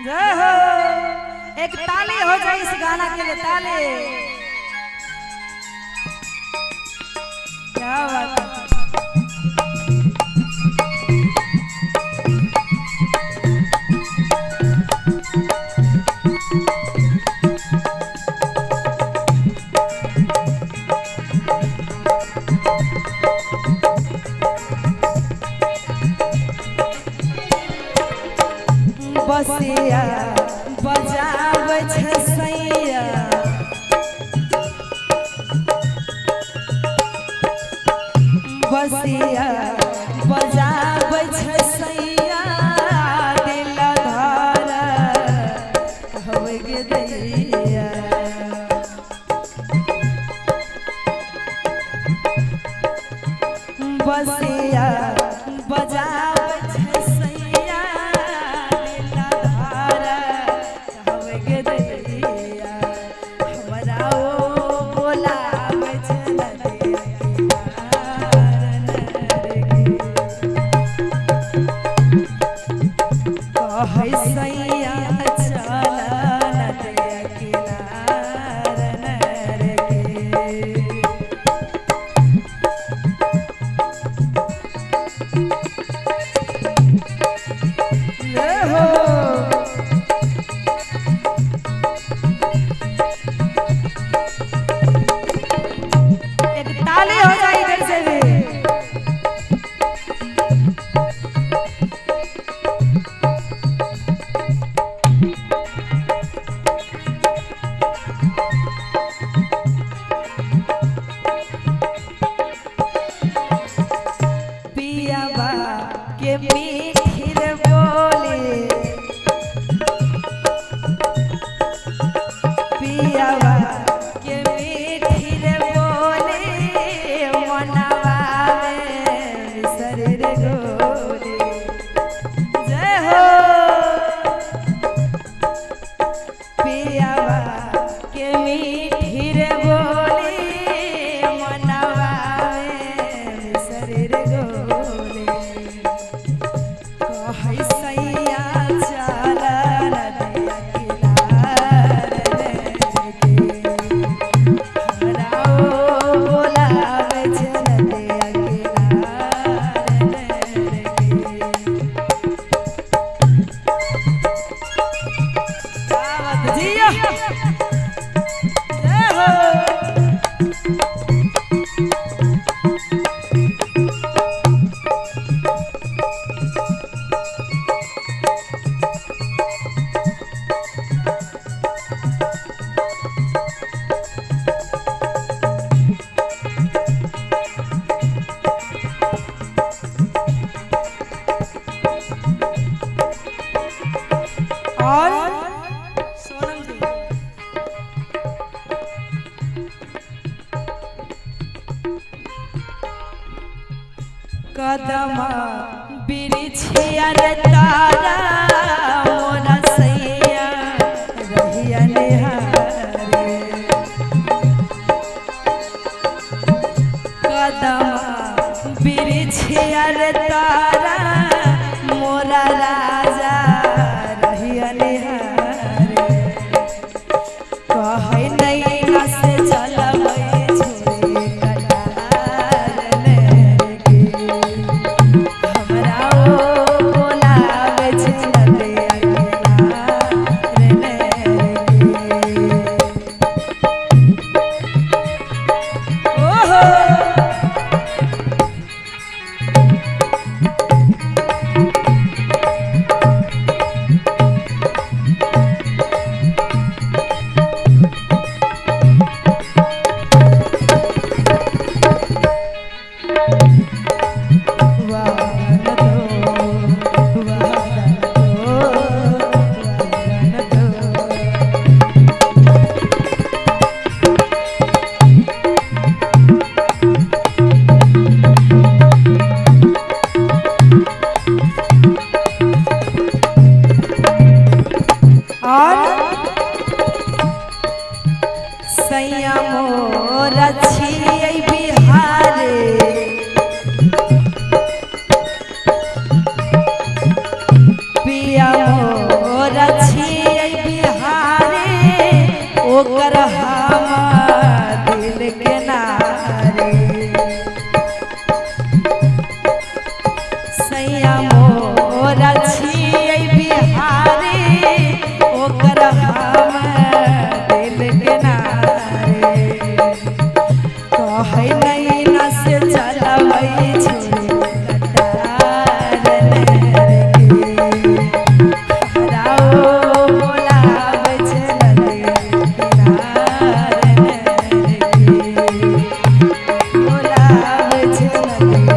जय हो। एक ताली हो जाए इस गाना के लिए, ताली। क्या बात है। बसिया बजाबै छै सैया, बसिया बजाबै छै सैया, दिल धर कहबै गे दैया। बसिया बजाबै छै सैया, दिल धर कहबै गे दैया। हमरा ओ बोलाबै छै नदिया किनार रे गे, कहै सैया चल नदिया किनार रे गे। पियाबा के मीठिर बोली, पियाबा के मीठिर बोली, मनवा में शरीर गोरी। जय हो। पियाबा के मीठिर बोली, मनवा में शरीर गोरी। कहै सैया चल नदिया किनार रे गे, हमरा ओ बोलाबै छै नदिया किनार रे गे। सावत जिया। जय हो। और सोनम जी कदम बिरिछिया रे तारा, मोरा सैया रहिया निहारे। कदम बिरिछिया रे तारा, मोरा राजा रहिया निहारे। कहै नैना से चलबै छोड़ी कटार रे गे, हमरा ओ बोलाबै मोरा छियै बिहारी ओकर हम दिल के नारे कहै नहीं न से चलबै छोड़ी कटार हराओ बोलाबै छै नदिया किनारे बोलाबै छै नदिया